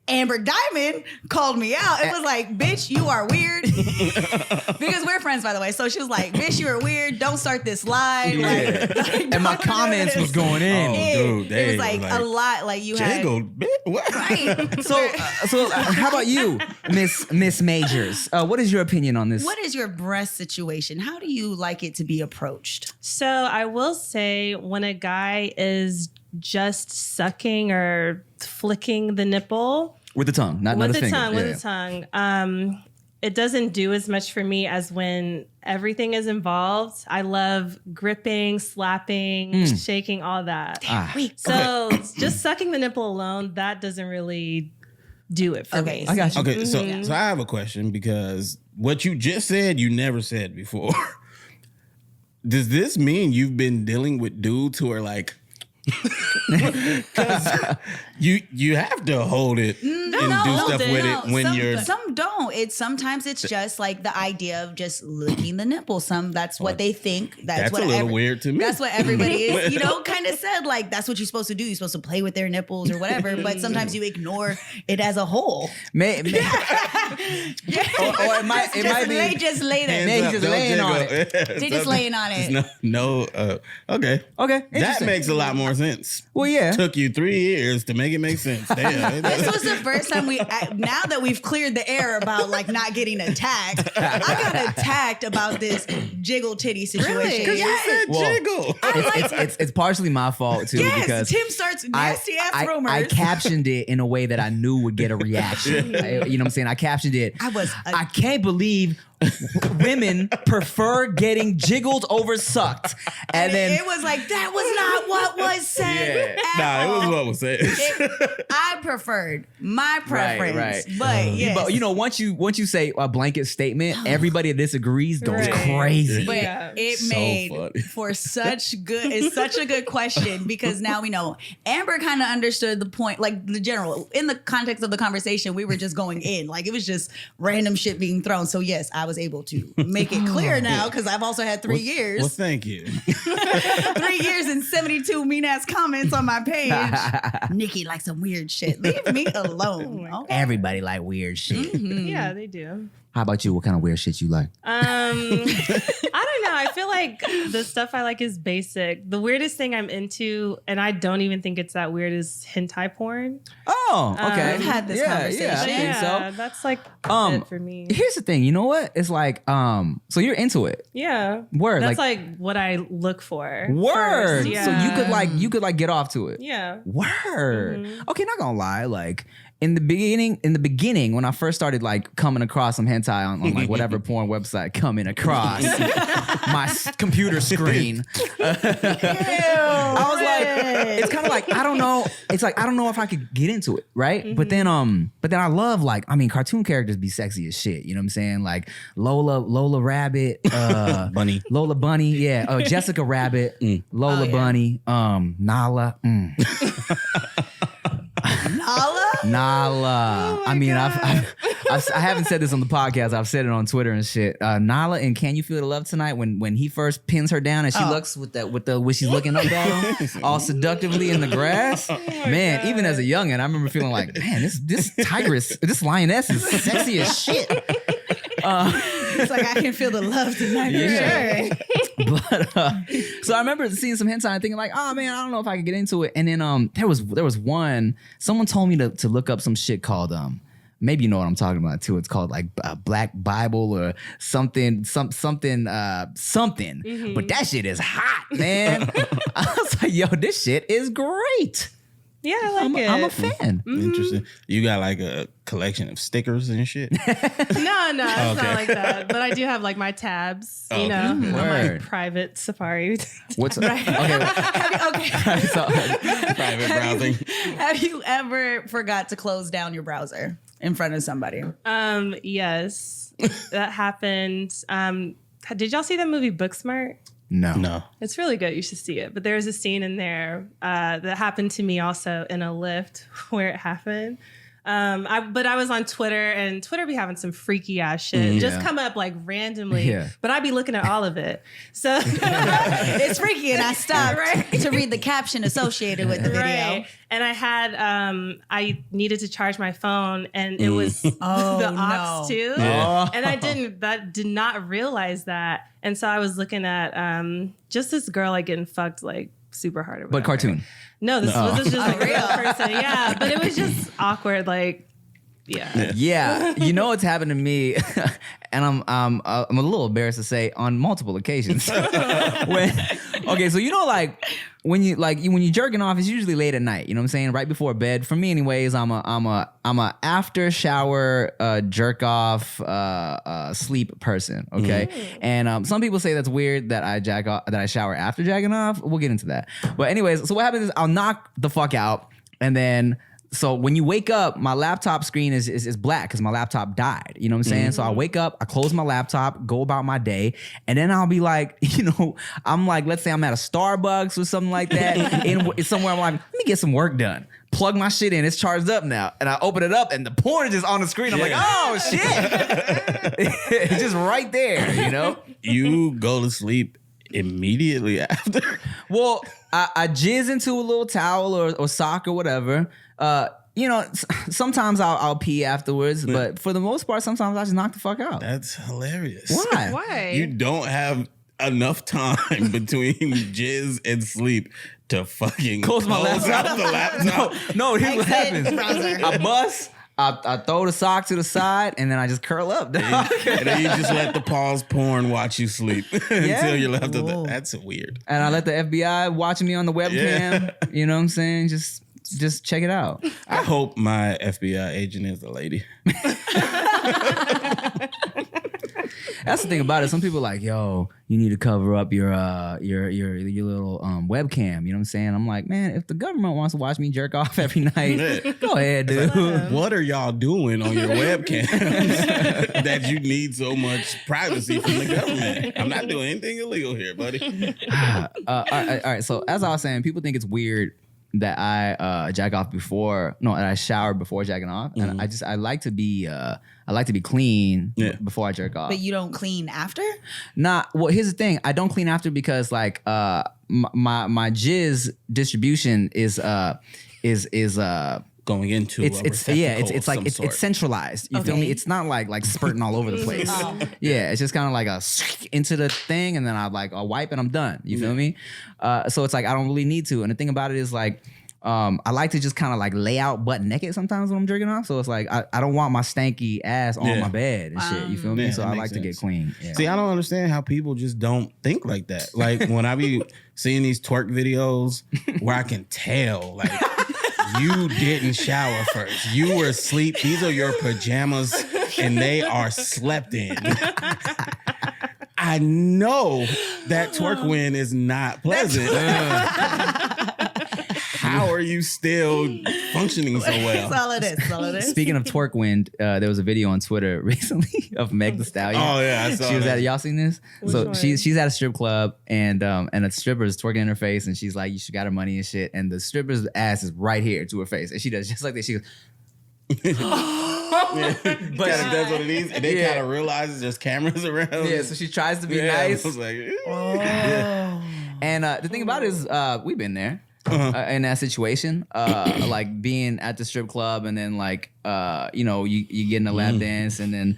Amber Diamond called me out. It was like, bitch, you are weird. Because we're friends, by the way. So she was like, bitch, you are weird. Don't start this lie. Like, and my don't do comments this. was going in. Oh, dude, It was they like was a like, lot. Like you had. Jiggled, bitch. What? Right. So how about you, Miss Majors? What is your opinion on this? What is your breast situation? How do you like it to be approached? So I will say when a guy is just sucking or flicking the nipple With the tongue, not with a the finger. tongue, Yeah. with the tongue, it doesn't do as much for me as when everything is involved. I love gripping, slapping, shaking, all that. So just sucking the nipple alone, that doesn't really do it for me. I got you. Okay, so I have a question because what you just said, you never said before. Does this mean you've been dealing with dudes who are like, because you have to hold it and do stuff with it when you're. Some don't. Sometimes it's just like the idea of just licking the nipple. That's what they think. That's what a little weird to me. That's what everybody is, kind of said. Like that's what you're supposed to do. You're supposed to play with their nipples or whatever. But sometimes you ignore it as a whole. Or it might They be. just lay there. Hands Maybe up, just don't laying on jiggle. They just laying on it. Okay. Okay, That interesting. makes a lot more sense. Well, yeah. Took you 3 years to make it make sense. Damn. This was the first time now that we've cleared the air about about like not getting attacked. I got attacked about this jiggle titty situation. Really? Because you said jiggle. It's partially my fault too because Tim starts nasty ass rumors. I captioned it in a way that I knew would get a reaction. You know what I'm saying? I captioned it. I can't believe women prefer getting jiggled over sucked. And then it was like, that was not what was said. Nah, it was what was said. I preferred my preference. Right. But yes. But you know, once you say a blanket statement, everybody that disagrees goes crazy. But Yeah. it So made funny. for such a good question because now we know Amber kind of understood the point, like the general, in the context of the conversation, we were just going in. Like it was just random shit being thrown. So yes, I was able to make it clear now because I've also had 3 years. Well, thank you. 3 years and 72 mean ass comments on my page. Nikki likes some weird shit. Leave me alone. Okay. Everybody like weird shit. Yeah, they do. How about you? What kind of weird shit you like? I don't know. I feel like the stuff I like is basic. The weirdest thing I'm into, and I don't even think it's that weird, is hentai porn. Oh, okay. We've had this conversation. Yeah, I think so. That's like it for me. Here's the thing. You know what? It's like, so you're into it. Yeah. Word. That's like what I look for. Word. First. Yeah. So you could get off to it. Yeah. Word. Okay, not gonna lie. Like in the beginning, when I first started like coming across some hentai on like whatever porn website, coming across my computer screen, I was like, it's kind of like I don't know. It's like I don't know if I could get into it, right? But then I love like cartoon characters be sexy as shit. You know what I'm saying? Like Lola Rabbit, Bunny. Lola Bunny, yeah. Jessica Rabbit, Lola Bunny, Nala. Nala. I mean, I haven't said this on the podcast. I've said it on Twitter and shit. Nala and Can You Feel the Love Tonight? When he first pins her down and she looks when she's looking up at him, all seductively in the grass. Man, even as a youngin', I remember feeling like, man, this tigress, this lioness is sexy as shit. It's like I can feel the love tonight for sure. But so I remember seeing some hentai and thinking like, oh man, I don't know if I could get into it. And then there was one, someone told me to look up some shit called maybe you know what I'm talking about too. It's called like Black Bible or something. But that shit is hot, man. I was like, yo, this shit is great. Yeah, I like it. I'm a fan. Interesting. You got like a collection of stickers and shit? No, it's not like that. But I do have like my tabs, you know, on my private Safari. What's okay. Private browsing. Have you ever forgot to close down your browser in front of somebody? Yes, that happened. Did y'all see that movie Booksmart? No. It's really good. You should see it. But there's a scene in there that happened to me also in a lift where it happened. But I was on Twitter, and Twitter be having some freaky ass shit just come up like randomly. Yeah. But I be looking at all of it. So it's freaky, and I stopped to read the caption associated with the video. Right. And I had I needed to charge my phone, and it was the aux too. Yeah. And I did not realize that. And so I was looking at just this girl like getting fucked like super hard. Or whatever. But cartoon. No, this was just a real person. Yeah, but it was just awkward. Like, yeah. You know what's happened to me, and I'm a little embarrassed to say on multiple occasions. So you know, like when you jerking off, it's usually late at night. You know what I'm saying? Right before bed. For me, anyways, I'm a after shower jerk off sleep person. Okay, and some people say that's weird that I shower after jacking off. We'll get into that. But anyways, so what happens is I'll knock the fuck out, and then. So when you wake up, my laptop screen is black because my laptop died. You know what I'm saying? So I wake up, I close my laptop, go about my day, and then I'll be like, I'm like, let's say I'm at a Starbucks or something like that, in somewhere. I'm like, let me get some work done. Plug my shit in. It's charged up now, and I open it up, and the porn is just on the screen. I'm like, oh shit, it's just right there. You go to sleep immediately after. Well, I jizz into a little towel or sock or whatever. Sometimes I'll pee afterwards, but for the most part, sometimes I just knock the fuck out. That's hilarious. Why? Why? You don't have enough time between jizz and sleep to fucking close my out laptop. the laptop. No, here's what happens. Browser. I bust. I throw the sock to the side and then I just curl up. Dog. And then you just let the pause porn watch you sleep until you're left with that. That's weird. And I let the FBI watching me on the webcam. Yeah. You know what I'm saying? Just check it out. I hope my FBI agent is a lady. That's the thing about it. Some people are like, yo, you need to cover up your little webcam. You know what I'm saying? I'm like, man, if the government wants to watch me jerk off every night, go ahead, dude. What are y'all doing on your webcams that you need so much privacy from the government? I'm not doing anything illegal here, buddy. All right. So as I was saying, people think it's weird that I jack off that I shower before jacking off, and I like to be clean before I jerk off. But you don't clean after? Well, here's the thing. I don't clean after because like my jizz distribution is going into it's like it's centralized. You feel me? It's not like spurting all over the place. Yeah, it's just kind of like a into the thing, and then I'll wipe and I'm done. You feel me? So it's like I don't really need to. And the thing about it is like I like to just kind of like lay out butt naked sometimes when I'm jerking off. So it's like I don't want my stanky ass on my bed and shit. You feel me? So I like to get clean. Yeah. See, I don't understand how people just don't think like that. Like when I be seeing these twerk videos where I can tell like you didn't shower first. You were asleep. These are your pajamas and they are slept in. I know that twerk wind is not pleasant. How are you still functioning so well? That's all it is. Speaking of twerk wind, there was a video on Twitter recently of Meg Thee Stallion. Oh yeah, I saw she was that. at. Y'all seen this? Which So one? she's at a strip club and a stripper is twerking in her face and she's like, she got her money and shit, and the stripper's ass is right here to her face and she does just like this. She goes. But kind of does what it is, and then kind of realizes there's cameras around. Yeah, so she tries to be I nice. was like, And the thing about it is, we've been there in that situation, like being at the strip club, and then like you get in a lap dance, and then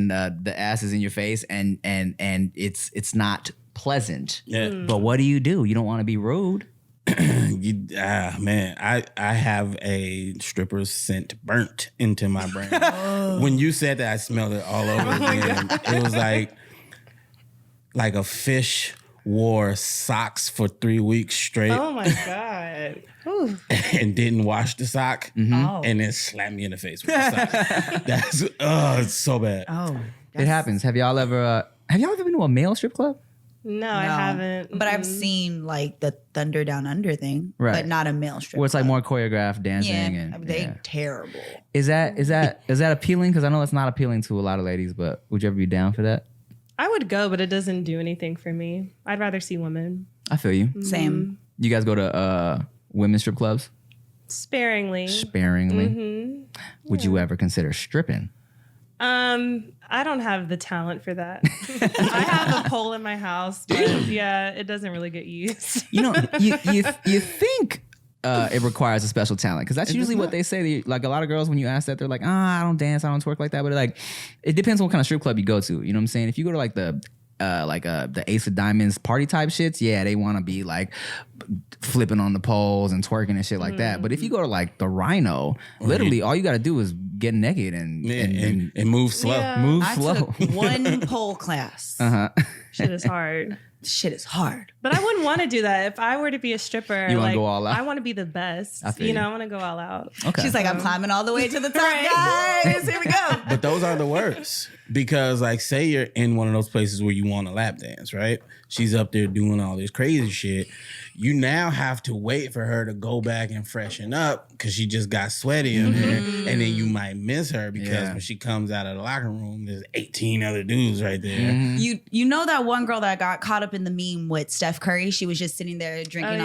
the ass is in your face, and it's not pleasant. Yeah. But what do? You don't want to be rude. Man, I have a stripper's scent burnt into my brain. When you said that, I smelled it all over again. It was like a fish wore socks for 3 weeks straight Oh my God. Ooh. and didn't wash the sock and then slapped me in the face with the sock. It's so bad. Oh. It happens. Have y'all ever been to a male strip club? No, I haven't. But I've seen like the Thunder Down Under thing, Right. but not a male strip. Where it's like club. more choreographed dancing Yeah, and they yeah. terrible. Is that appealing? Because I know it's not appealing to a lot of ladies, but would you ever be down for that? I would go, but it doesn't do anything for me. I'd rather see women. I feel you. Same. You guys go to women's strip clubs? Sparingly. Sparingly. Would you ever consider stripping? I don't have the talent for that. I have a pole in my house, but yeah, it doesn't really get used. You know, you think it requires a special talent, because that's usually what they say. Like a lot of girls, when you ask that, they're like, I don't dance, I don't twerk like that. But like, it depends on what kind of strip club you go to. You know what I'm saying? If you go to like the Ace of Diamonds party type shits, yeah, they want to be like flipping on the poles and twerking and shit like that. But if you go to like the Rhino, literally all you got to do is get naked and move slow. Yeah. move I slow. took one pole class. Shit is hard. Shit is hard. But I wouldn't want to do that. If I were to be a stripper, You wanna like, go all out? I want to be the best. I feel You you. know, I want to go all out. Okay. She's like, I'm climbing all the way to the top, Right. guys. Here we go. But those are the worst, because like say you're in one of those places where you want a lap dance, right? She's up there doing all this crazy shit. You now have to wait for her to go back and freshen up because she just got sweaty in there, and then you might miss her because when she comes out of the locker room, there's 18 other dudes right there. You know that one girl that got caught up in the meme with Steph Curry? She was just sitting there drinking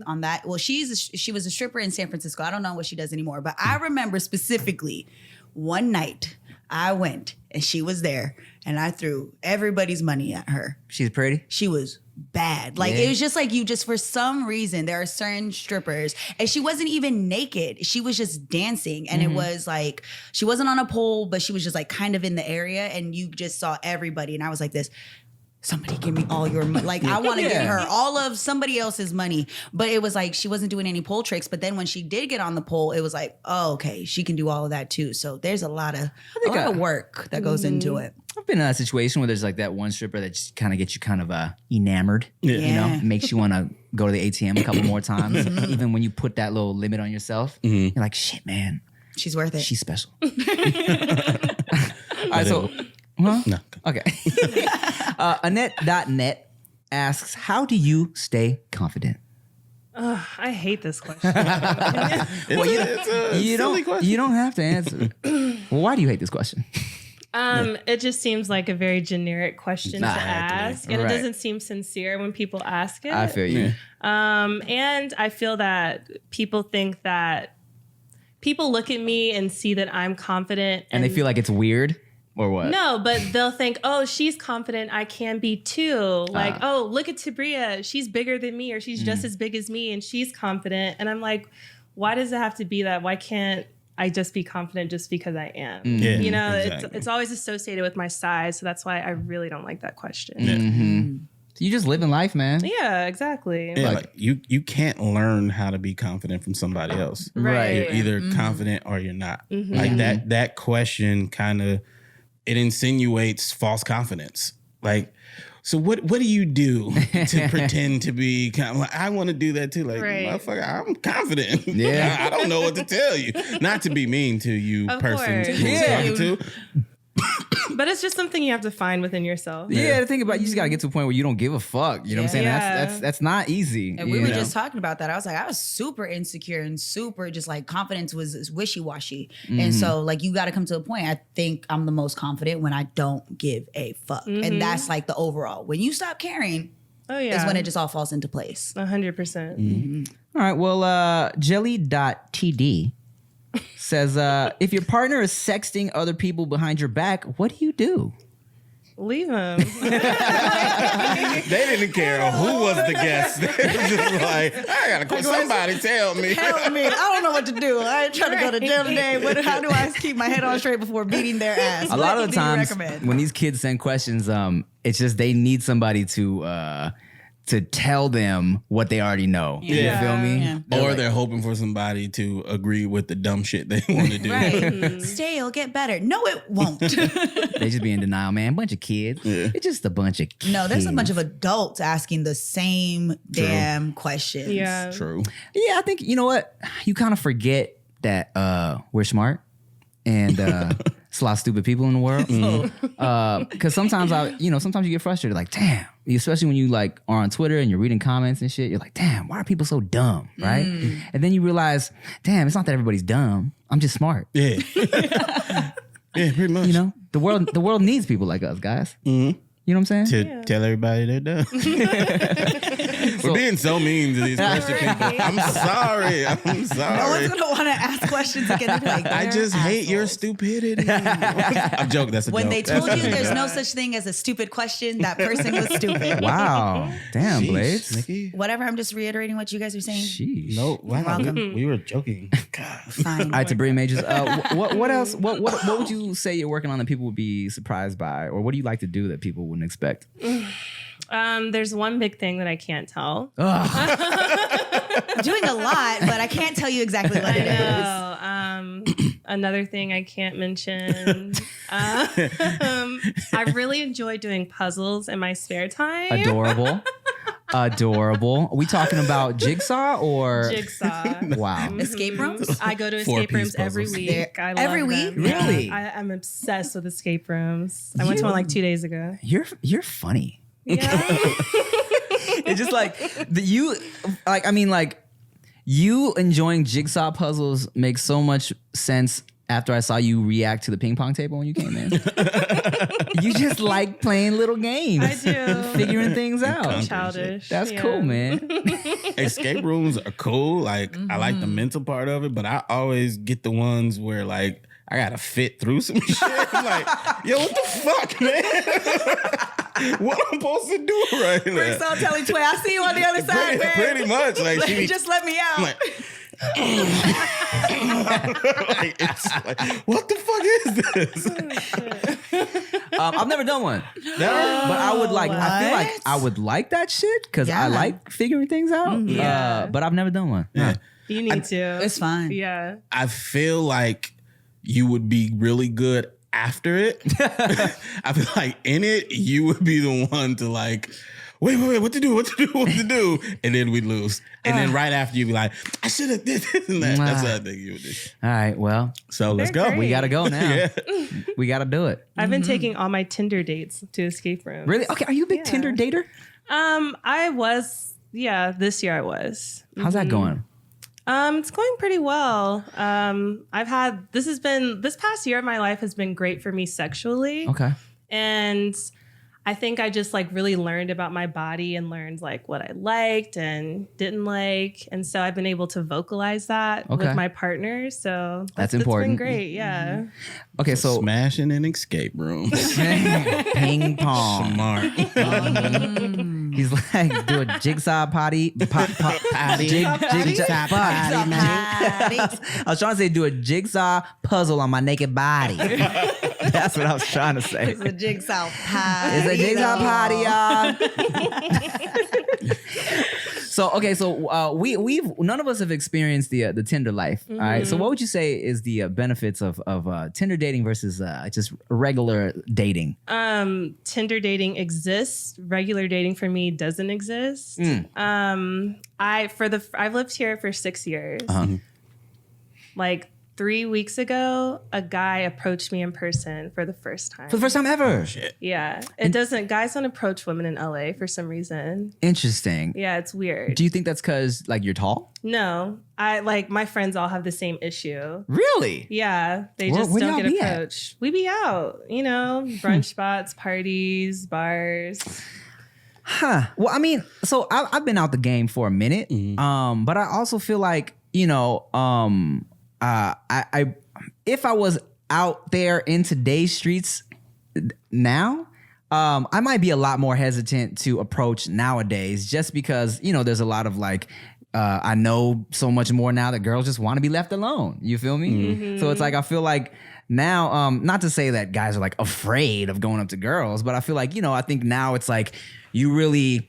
on that. Well, she was a stripper in San Francisco. I don't know what she does anymore, but I remember specifically one night I went and she was there and I threw everybody's money at her. She's pretty. She was bad. Like it was just like you just for some reason there are certain strippers and she wasn't even naked. She was just dancing and it was like she wasn't on a pole, but she was just like kind of in the area and you just saw everybody and I was like this. somebody give me all your money. Like, I want to give her all of somebody else's money. But it was like, she wasn't doing any pole tricks. But then when she did get on the pole, it was like, oh, okay, she can do all of that too. So there's a lot of work that goes into it. I've been in a situation where there's like that one stripper that just kind of gets you kind of enamored. You know, makes you want to go to the ATM a couple more times. Even when you put that little limit on yourself, you're like, shit, man. She's worth it. She's special. All right, so... Huh? No. Okay. Annette.net asks, how do you stay confident? I hate this question. It's a silly question. You don't have to answer. Well, why do you hate this question? It just seems like a very generic question to Exactly. ask, and Right. it doesn't seem sincere when people ask it. I feel you. And I feel that people think that people look at me and see that I'm confident, And they feel like it's weird, or what? no, but they'll think, oh, she's confident, I can be too. Like, oh, look at Tabria, she's bigger than me, or she's just as big as me, and she's confident. And I'm like, why does it have to be that? Why can't I just be confident just because I am? Yeah, You know, exactly. it's always associated with my size, so that's why I really don't like that question. So you just living life, man. Yeah, exactly. Yeah, like you can't learn how to be confident from somebody else. Right. You're either confident or you're not. Like that question kind of it insinuates false confidence. Like, so what do you do to pretend to be like, I want to do that too. Like, Right. motherfucker, I'm confident. Yeah. I don't know what to tell you. Not to be mean to you, Of person course. who's Yeah. talking to. But it's just something you have to find within yourself. Yeah, the thing about you just gotta get to a point where you don't give a fuck. You know what I'm saying? Yeah. That's not easy. And we you were know? just talking about that. I was like, I was super insecure and super just like confidence was wishy-washy. And so like you gotta come to a point. I think I'm the most confident when I don't give a fuck. And that's like the overall. When you stop caring Oh yeah. is when it just all falls into place. 100%. All right. Well, jelly.td says, if your partner is sexting other people behind your back, what do you do? Leave him. They didn't care who was the guest. They were just like, I gotta quit. Somebody tell me. Help me. I don't know what to do. I ain't trying to go to gym today. How do I keep my head on straight before beating their ass? A lot What of the do you times recommend? when these kids send questions, it's just they need somebody to tell them what they already know. Yeah. You feel me? Yeah. Or they're hoping for somebody to agree with the dumb shit they want to do. Right. Stay, it'll get better. No, it won't. They just be in denial, man. Bunch of kids. It's just a bunch of kids. No, there's a bunch of adults asking the same damn questions. Yeah. True. Yeah, I think, you know what? You kind of forget that we're smart and it's a lot of stupid people in the world. Because sometimes sometimes you get frustrated, like, damn, especially when you like are on Twitter and you're reading comments and shit, you're like, damn, why are people so dumb, right? And then you realize, damn, it's not that everybody's dumb. I'm just smart. Yeah. Yeah, pretty much. You know, the world needs people like us, guys. You know what I'm saying? To tell everybody they're dumb. We're being so mean to these question people. I'm sorry. I'm No one's sorry. gonna want to ask questions again. They're like, I "They're just hate your assholes." stupidity. I'm joking. That's a When joke. they told you there's no such thing as a stupid question, that person was stupid. Wow. Damn, Sheesh, Blades. Nikki. Whatever, I'm just reiterating what you guys are saying. Sheesh. No, wow. welcome. We were joking. God. Fine. All right, Tabria Majors. What else? What would you say you're working on that people would be surprised by, or what do you like to do that people wouldn't expect? There's one big thing that I can't tell. I'm doing a lot, but I can't tell you exactly what it is. Another thing I can't mention. I really enjoy doing puzzles in my spare time. Adorable. Adorable. Are we talking about Jigsaw or Jigsaw. Wow. Escape rooms? I go to Four escape rooms piece every puzzles. week. I love Every week? them. Really? Yeah. I'm obsessed with escape rooms. I went to one like 2 days ago. You're funny. Yeah. It's just like you enjoying jigsaw puzzles makes so much sense after I saw you react to the ping pong table when you came in. You just like playing little games. I do. Figuring things out. Childish. That's Yeah. cool, man. Escape rooms are cool. Like, I like the mental part of it, but I always get the ones where, like, I gotta fit through some shit. I'm like, yo, what the fuck, man? What I'm supposed to do right now? So telling Tway, I see you on the other side, man. Pretty much. Like, she be, Just let me out. I'm like, like, it's like, what the fuck is this? I've never done one. Never? But I would like. I feel like What? I would like that shit because I Yeah. like figuring things out. Yeah. But I've never done one. Yeah. You need to. It's fine. Yeah. I feel like you would be really good after it. I feel like in it, you would be the one to like, wait, what to do? And then we'd lose. And then right after you'd be like, I should have did this and that. That's what I think you would do. All right. Well, So let's They're go. great. we gotta go now. Yeah. We gotta do it. I've been taking all my Tinder dates to escape rooms. Really? Okay. Are you a big Yeah. Tinder dater? I was, this year I was. How's that going? It's going pretty well. This past year of my life has been great for me sexually. Okay. And I think I just like really learned about my body and learned like what I liked and didn't like. And so I've been able to vocalize that Okay. with my partner. So That's It's important. been great. Yeah. Okay. So Smashing an escape room. ping pong. Smart. He's like, do a jigsaw potty. Jigsaw potty. I was trying to say, do a jigsaw puzzle on my naked body. That's what I was trying to say. It's a jigsaw pie. It's a jigsaw potty, y'all. So we've none of us have experienced the Tinder life. All right. So what would you say is the benefits of Tinder dating versus just regular dating? Tinder dating exists. Regular dating for me doesn't exist. I've lived here for 6 years. Like 3 weeks ago, a guy approached me in person for the first time. For the first time ever. Yeah. Guys don't approach women in LA for some reason. Interesting. Yeah, it's weird. Do you think that's because like you're tall? No, my friends all have the same issue. Really? Yeah, they Where- just where do don't y'all get be at? approached. We be out, brunch spots, parties, bars. Huh. Well, I mean, so I've been out the game for a minute. But I also feel like, I if I was out there in today's streets now, I might be a lot more hesitant to approach nowadays just because, there's a lot of like, I know so much more now that girls just want to be left alone. You feel me? So it's like, I feel like now, not to say that guys are like afraid of going up to girls, but I feel like, I think now it's like you really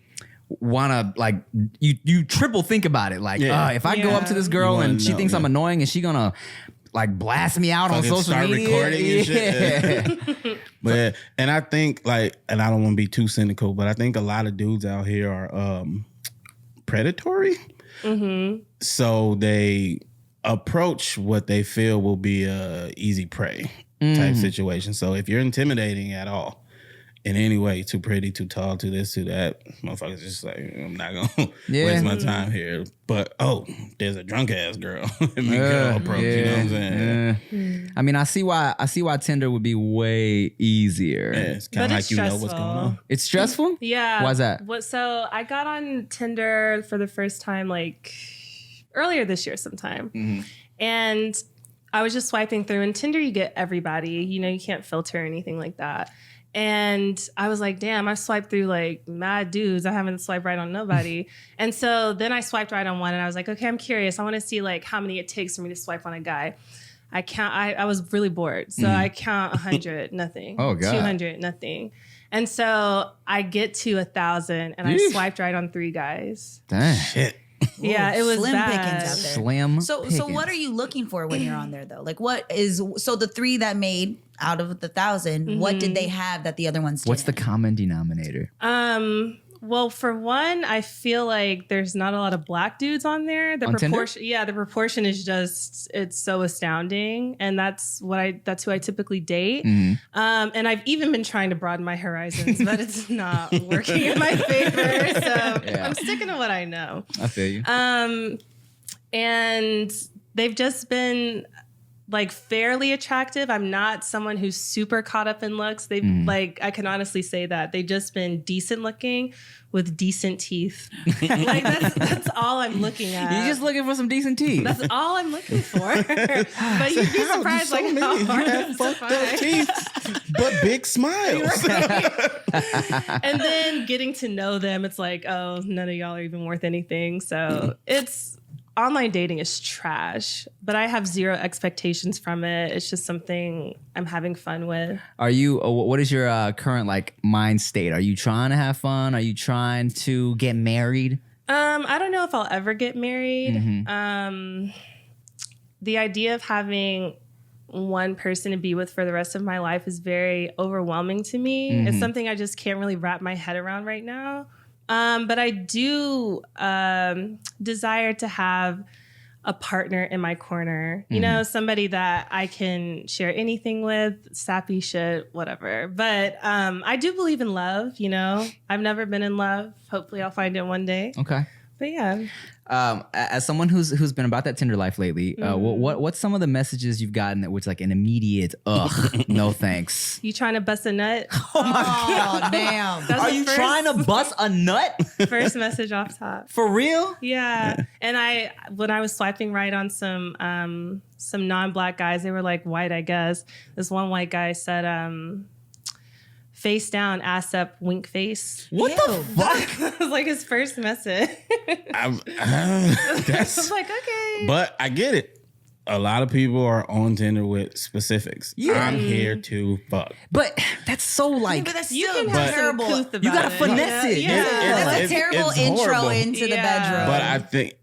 want to like, you triple think about it. Like, if I go up to this girl and she thinks I'm annoying and she gonna like blast me out on Fucking social start media. recording and shit. But and I think and I don't want to be too cynical, but I think a lot of dudes out here are predatory. So they approach what they feel will be a easy prey type situation. So if you're intimidating at all in any way, too pretty, too tall, too this, too that, motherfuckers just like, I'm not gonna waste my time here. But there's a drunk ass girl. Let me go approach. You know what I'm saying? I mean, I see why Tinder would be way easier. Yeah, it's kind But of it's like what's going on. It's stressful? Yeah. Why's that? So I got on Tinder for the first time like earlier this year sometime. And I was just swiping through, and Tinder, you get everybody. You can't filter or anything like that. And I was like, damn, I swiped through like mad dudes. I haven't swiped right on nobody. And so then I swiped right on one, and I was like, okay, I'm curious. I want to see like how many it takes for me to swipe on a guy. I was really bored. So I count 100, nothing. Oh, God. 200, nothing. And so I get to 1,000, and I swiped right on 3 guys. Dang. Shit. Yeah, it was Slim bad. pickings out there. Slim. So pickings. what are you looking for when you're on there though? Like the 3 that made out of the 1,000, what did they have that the other ones didn't? What's the common denominator? Well, for one, I feel like there's not a lot of black dudes on there. The On Tinder? proportion, the proportion is just, it's so astounding, and that's who I typically date. And I've even been trying to broaden my horizons, but it's not working in my favor. So I'm sticking to what I know. I feel you. And they've just been like fairly attractive. I'm not someone who's super caught up in looks. They've like, I can honestly say that they've just been decent looking with decent teeth. Like that's all I'm looking at. You're just looking for some decent teeth. That's all I'm looking for. But you'd be surprised like how hard it is to find. Teeth, but big smiles. And then getting to know them, it's like, oh, none of y'all are even worth anything. So it's online dating is trash, but I have zero expectations from it. It's just something I'm having fun with. Are you? What is your current like mind state? Are you trying to have fun? Are you trying to get married? I don't know if I'll ever get married. The idea of having one person to be with for the rest of my life is very overwhelming to me. It's something I just can't really wrap my head around right now. But I do desire to have a partner in my corner, you know, somebody that I can share anything with, sappy shit, whatever. But I do believe in love, you know. I've never been in love. Hopefully I'll find it one day. Okay. But yeah. As someone who's been about that Tinder life lately, what's some of the messages you've gotten that was like an immediate no thanks? You trying to bust a nut? Oh, damn. That's Are the you first- trying to bust a nut? First message off top. For real? Yeah. And when I was swiping right on some non-black guys, they were like white, I guess. This one white guy said, face down, ass up, wink face. What the fuck? It was like his first message. I That's, was like, okay. but I get it. A lot of people are on Tinder with specifics. Yeah. I'm here to fuck. But that's so like But that's You still can have some terrible. couth about You gotta it, finesse it. Yeah. That's a It's terrible intro horrible. into the Yeah. bedroom. But I think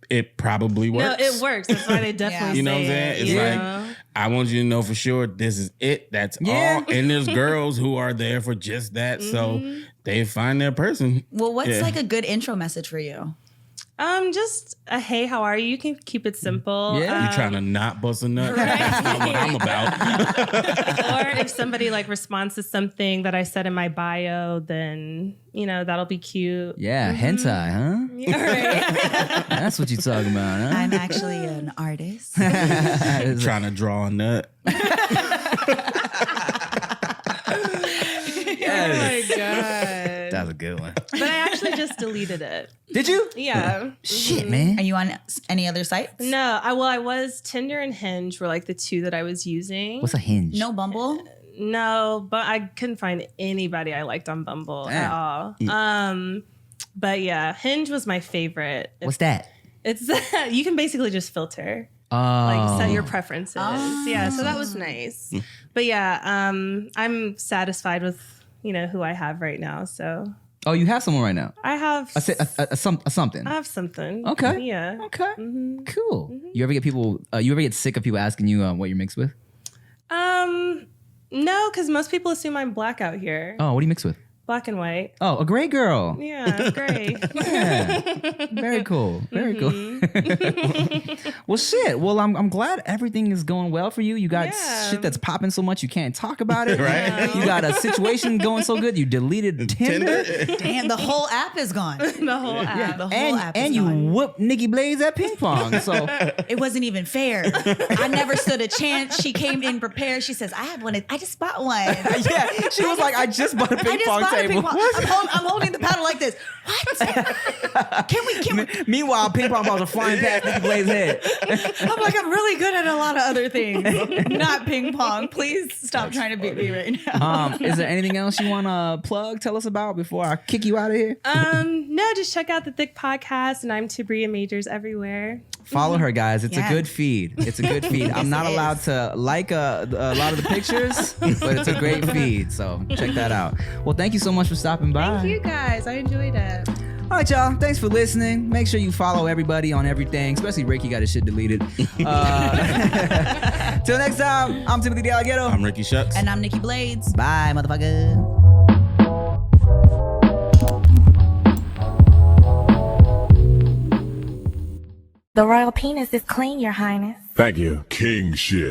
it probably works. No, it works. That's why they definitely You know what I'm say saying? it, It's you like, know? I want you to know for sure this is it. That's Yeah. all. And there's girls who are there for just that. So they find their person. Well, what's Yeah. like a good intro message for you? Just a hey, how are you? You can keep it simple. Yeah. You trying to not bust a nut? That's not what I'm about. Or if somebody like responds to something that I said in my bio, then you know that'll be cute. yeah, hentai, huh? Yeah, right. That's what you talking about, huh? I'm actually an artist. Trying to draw a nut. Oh my god! That was a good one. But I actually just deleted it. Did you? Yeah. Shit, man. Are you on any other sites? No, I was Tinder and Hinge were like the two that I was using. What's a hinge? No Bumble? No, but I couldn't find anybody I liked on Bumble at all. But yeah, Hinge was my favorite. What's that? It's you can basically just filter. Oh, Like set your preferences. Yeah, so that was nice. But yeah, I'm satisfied with, you know, who I have right now. So oh, you have someone right now. I have A something. I have something. Okay. Yeah. Okay. Cool. You ever get people? You ever get sick of people asking you what you're mixed with? No, because most people assume I'm black out here. Oh, what do you mix with? Black and white. Oh, a gray girl. Yeah, great. Yeah. Very cool. Very cool. Well, shit. Well, I'm glad everything is going well for you. You got Yeah. shit that's popping so much you can't talk about it. Right. You got a situation going so good. You deleted Tinder. Damn, the whole app is gone. The whole app. The whole app is And you gone. whooped Nikki Blaze at ping pong. So It wasn't even fair. I never stood a chance. She came in prepared. She says, I have one. I just bought one. yeah, she was like, I just bought a I ping just pong bought a table. ping pong. I'm holding the paddle like this. What? Can we? Meanwhile, ping pong balls are flying past Nikki Blaze's head. I'm like, I'm really good at a lot of other things, not ping pong. Please stop trying to beat me right now. Is there anything else you want to plug? Tell us about before I kick you out of here. No, just check out the Thick Podcast, and I'm Tabria Majors everywhere. Follow her, guys. It's Yeah. a good feed. It's a good feed. I'm not it allowed is. to like a lot of the pictures, but it's a great feed. So check that out. Well, thank you so much for stopping by. Thank you guys. I enjoyed it. All right, y'all. Thanks for listening. Make sure you follow everybody on everything, especially Ricky got his shit deleted. Till next time, I'm Timothy DeAlghetto. I'm Ricky Shucks. And I'm Nikki Blades. Bye, motherfucker. The royal penis is clean, Your Highness. Thank you. King shit.